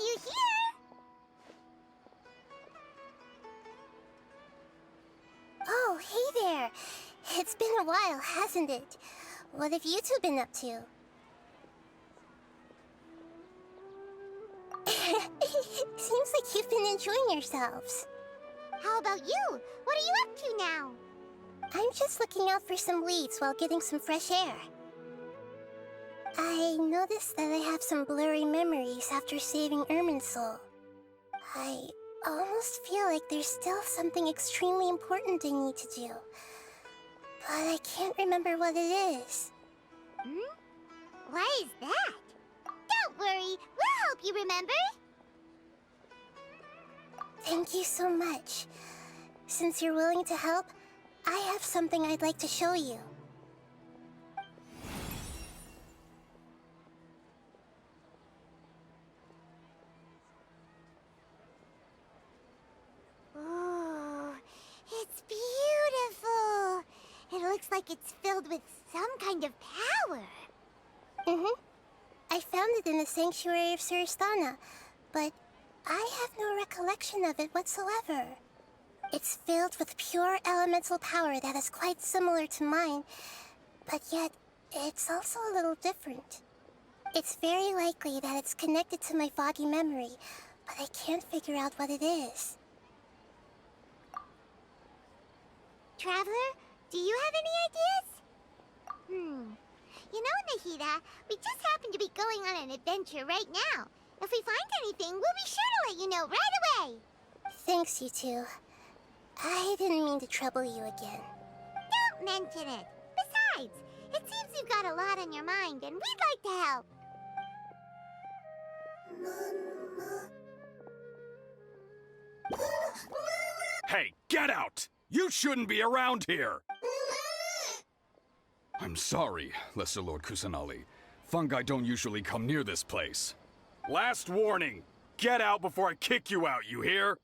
you here! Oh, hey there! It's been a while, hasn't it? What have you two been up to? Seems like you've been enjoying yourselves. How about you? What are you up to now? I'm just looking out for some leads while getting some fresh air. I noticed that I have some blurry memories after saving Irminsul. I almost feel like there's still something extremely important I need to do. But I can't remember what it is. Why is that? Don't worry, we'll help you remember. Thank you so much. Since you're willing to help, I have something I'd like to show you. Ooh, it's beautiful. It looks like it's filled with some kind of power. I found it in the sanctuary of Suristana, but I have no recollection of it whatsoever. It's filled with pure elemental power that is quite similar to mine, but yet it's also a little different. It's very likely that it's connected to my foggy memory, but I can't figure out what it is. Traveler, do you have any ideas? You know, Nahida, we just happen to be going on an adventure right now. If we find anything, we'll be sure to let you know right away. Thanks, you two. I didn't mean to trouble you again. Don't mention it. Besides, it seems you've got a lot on your mind, and we'd like to help. Hey, get out! You shouldn't be around here! I'm sorry, Lesser Lord Kusanali. Fungi don't usually come near this place. Last warning! Get out before I kick you out, you hear?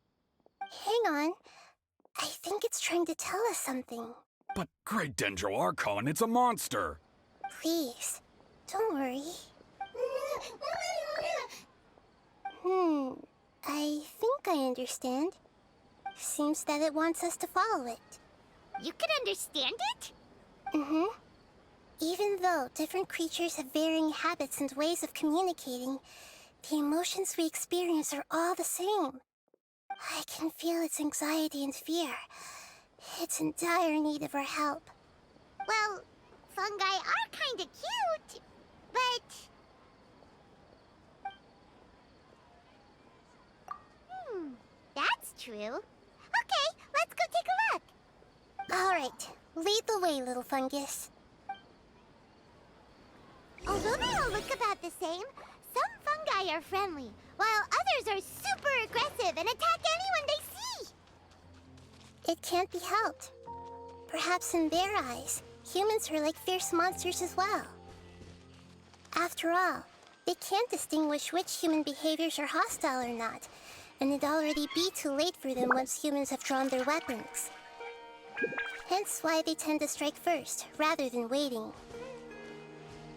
Hang on. I think it's trying to tell us something. But Great Dendro Archon, it's a monster! Please, don't worry. I think I understand. Seems that it wants us to follow it. You can understand it? Even though different creatures have varying habits and ways of communicating, the emotions we experience are all the same. I can feel its anxiety and fear. It's in dire need of our help. Well, fungi are kinda cute, but... that's true. Okay, let's go take a look. All right, lead the way, little fungus. Although they all look about the same, some fungi are friendly, while others are super aggressive and attack anyone they see. It can't be helped. Perhaps in their eyes, humans are like fierce monsters as well. After all, they can't distinguish which human behaviors are hostile or not, and it'd already be too late for them once humans have drawn their weapons. Hence why they tend to strike first, rather than waiting.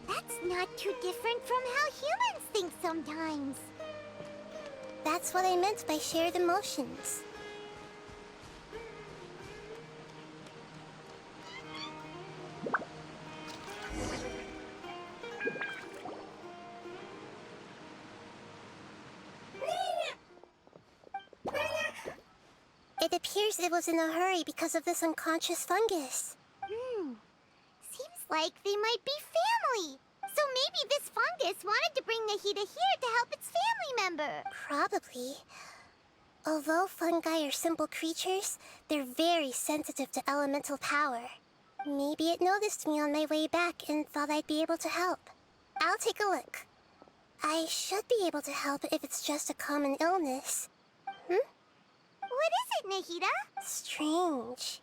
That's not too different from how humans think sometimes. That's what I meant by shared emotions. It appears it was in a hurry because of this unconscious fungus. Seems like they might be family. So maybe this fungus wanted to bring Nahida here to help its family member. Probably. Although fungi are simple creatures, they're very sensitive to elemental power. Maybe it noticed me on my way back and thought I'd be able to help. I'll take a look. I should be able to help if it's just a common illness. What is it, Nahida? Strange.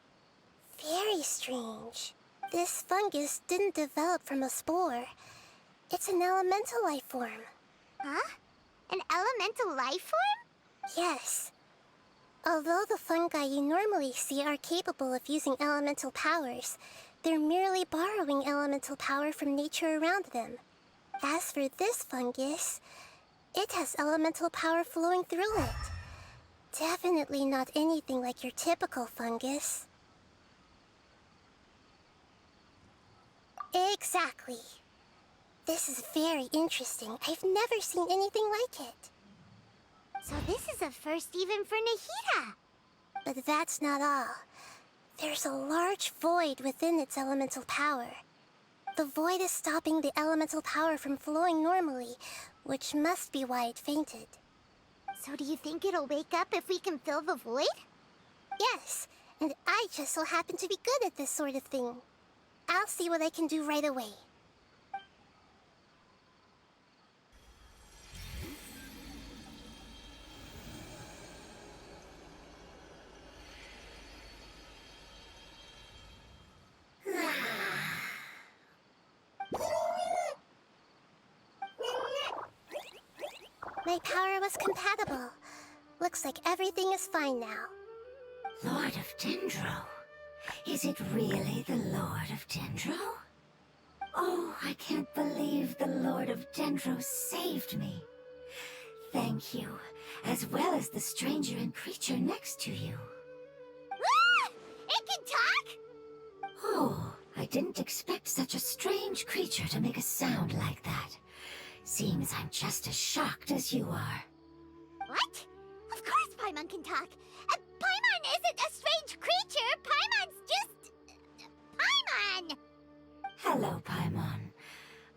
Very strange. This fungus didn't develop from a spore. It's an elemental life form. Huh? An elemental life form? Yes. Although the fungi you normally see are capable of using elemental powers, they're merely borrowing elemental power from nature around them. As for this fungus, It has elemental power flowing through it. Definitely not anything like your typical fungus. Exactly. This is very interesting. I've never seen anything like it. So this is a first even for Nahida. But that's not all. There's a large void within its elemental power. The void is stopping the elemental power from flowing normally, which must be why it fainted. So do you think it'll wake up if we can fill the void? Yes, and I just so happen to be good at this sort of thing. I'll see what I can do right away. My power was compatible. Looks like everything is fine now. Lord of Dendro? Is it really the Lord of Dendro? Oh, I can't believe the Lord of Dendro saved me. Thank you, as well as the stranger and creature next to you. Ah! It can talk? Oh, I didn't expect such a strange creature to make a sound like that. Seems I'm just as shocked as you are. What? Of course Paimon can talk. Paimon isn't a strange creature. Paimon's just... Paimon! Hello, Paimon.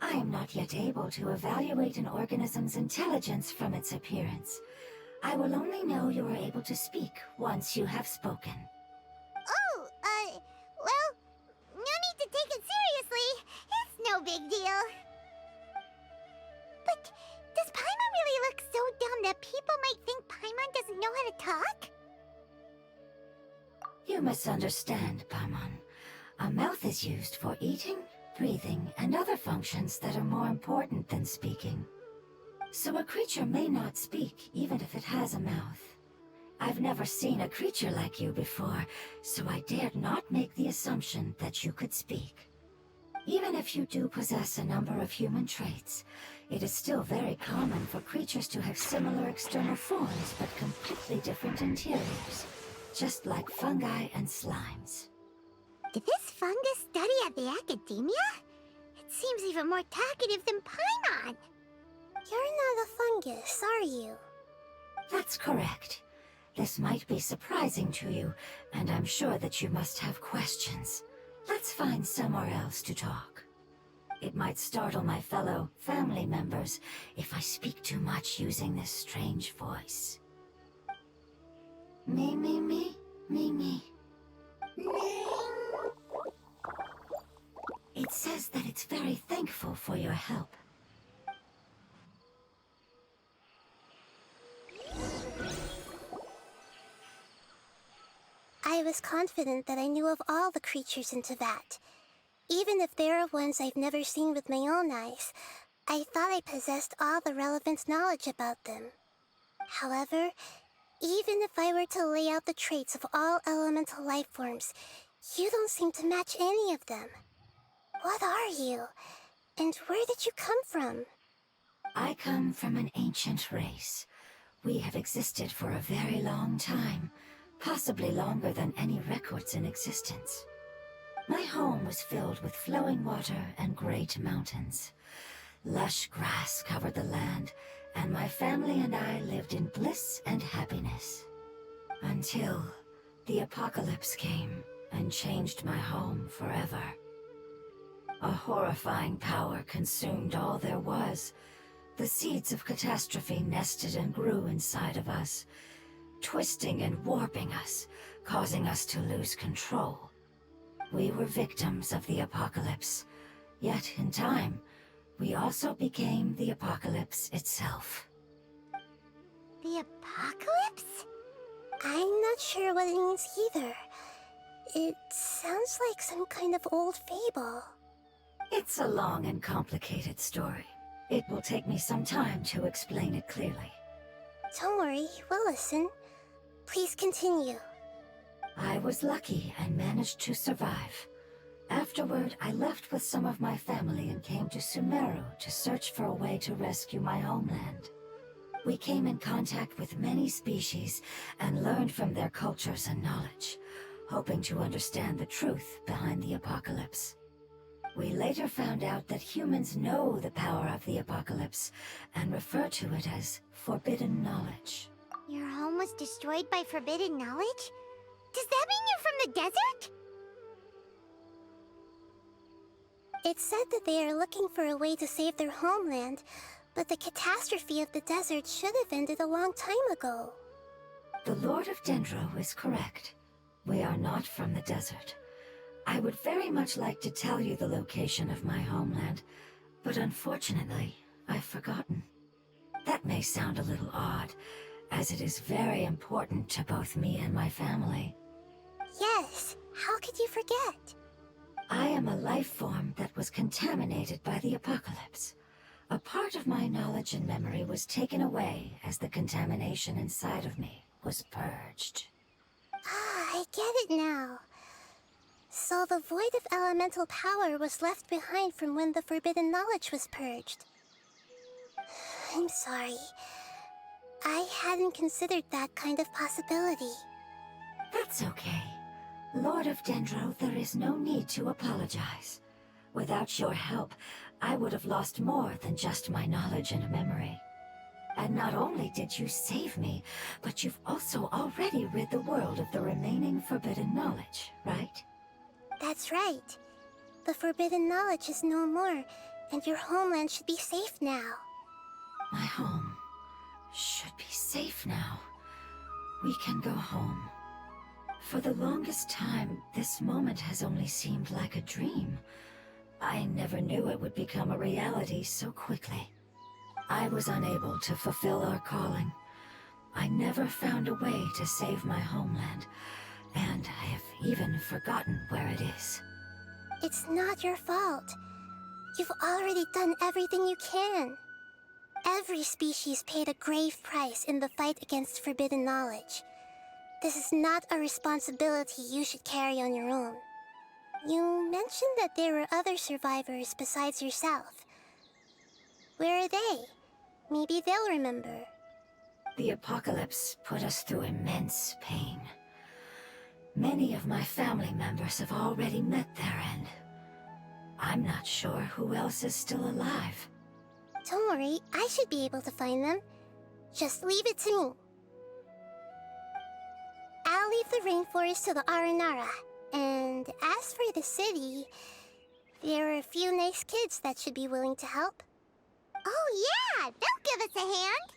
I am not yet able to evaluate an organism's intelligence from its appearance. I will only know you are able to speak once you have spoken. Oh, well, no need to take it seriously. It's no big deal. But does Paimon really look so dumb that people might think Paimon doesn't know how to talk? You misunderstand, Paimon. A mouth is used for eating, breathing, and other functions that are more important than speaking. So a creature may not speak, even if it has a mouth. I've never seen a creature like you before, so I dared not make the assumption that you could speak. Even if you do possess a number of human traits, it is still very common for creatures to have similar external forms but completely different interiors, just like fungi and slimes. Did this fungus study at the academia? It seems even more talkative than Paimon. You're not a fungus, are you? That's correct. This might be surprising to you, and I'm sure that you must have questions. Let's find somewhere else to talk. It might startle my fellow family members if I speak too much using this strange voice. Me, me, me, me, me. It says that it's very thankful for your help. I was confident that I knew of all the creatures in Teyvat. Even if there are ones I've never seen with my own eyes, I thought I possessed all the relevant knowledge about them. However, even if I were to lay out the traits of all elemental life forms, you don't seem to match any of them. What are you? And where did you come from? I come from an ancient race. We have existed for a very long time, possibly longer than any records in existence. My home was filled with flowing water and great mountains. Lush grass covered the land, and my family and I lived in bliss and happiness. Until the apocalypse came and changed my home forever. A horrifying power consumed all there was. The seeds of catastrophe nested and grew inside of us, twisting and warping us, causing us to lose control. We were victims of the apocalypse, yet in time, we also became the apocalypse itself. The apocalypse? I'm not sure what it means either. It sounds like some kind of old fable. It's a long and complicated story. It will take me some time to explain it clearly. Don't worry, we'll listen. Please continue. I was lucky and managed to survive. Afterward, I left with some of my family and came to Sumeru to search for a way to rescue my homeland. We came in contact with many species and learned from their cultures and knowledge, hoping to understand the truth behind the apocalypse. We later found out that humans know the power of the apocalypse and refer to it as forbidden knowledge. Your home was destroyed by forbidden knowledge? Does that mean you're from the desert? It's said that they are looking for a way to save their homeland, but the catastrophe of the desert should have ended a long time ago. The Lord of Dendro is correct. We are not from the desert. I would very much like to tell you the location of my homeland, but unfortunately, I've forgotten. That may sound a little odd, as it is very important to both me and my family. Yes, how could you forget? I am a life form that was contaminated by the apocalypse. A part of my knowledge and memory was taken away as the contamination inside of me was purged. Ah, I get it now. So the void of elemental power was left behind from when the forbidden knowledge was purged. I'm sorry. I hadn't considered that kind of possibility. That's okay. Lord of Dendro, there is no need to apologize. Without your help, I would have lost more than just my knowledge and memory. And not only did you save me, but you've also already rid the world of the remaining forbidden knowledge, right? That's right. The forbidden knowledge is no more, and your homeland should be safe now. My home should be safe now. We can go home. For the longest time, this moment has only seemed like a dream. I never knew it would become a reality so quickly. I was unable to fulfill our calling. I never found a way to save my homeland, and I have even forgotten where it is. It's not your fault. You've already done everything you can. Every species paid a grave price in the fight against forbidden knowledge. This is not a responsibility you should carry on your own. You mentioned that there were other survivors besides yourself. Where are they? Maybe they'll remember. The apocalypse put us through immense pain. Many of my family members have already met their end. I'm not sure who else is still alive. Don't worry, I should be able to find them. Just leave it to me. I'll leave the rainforest to the Aranara. And as for the city, there are a few nice kids that should be willing to help. Oh yeah, they'll give us a hand.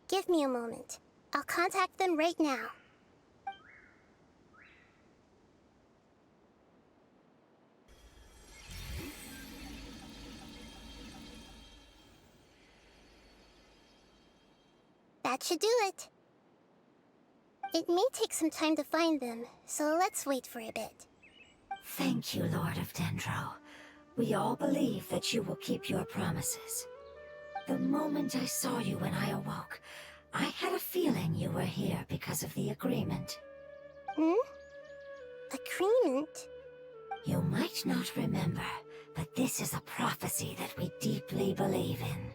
Give me a moment. I'll contact them right now. That should do it. It may take some time to find them, so let's wait for a bit. Thank you, Lord of Dendro. We all believe that you will keep your promises. The moment I saw you when I awoke, I had a feeling you were here because of the agreement. Agreement? You might not remember, but this is a prophecy that we deeply believe in.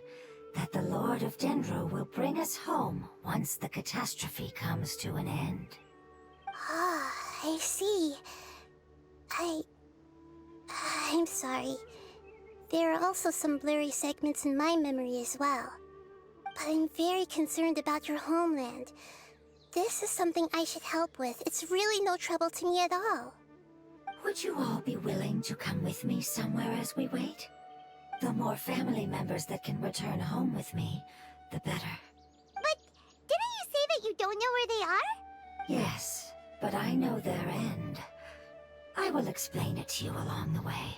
That the Lord of Dendro will bring us home once the catastrophe comes to an end. Ah, I see. I'm sorry. There are also some blurry segments in my memory as well. But I'm very concerned about your homeland. This is something I should help with. It's really no trouble to me at all. Would you all be willing to come with me somewhere as we wait? The more family members that can return home with me, the better. But didn't you say that you don't know where they are? Yes, but I know their end. I will explain it to you along the way.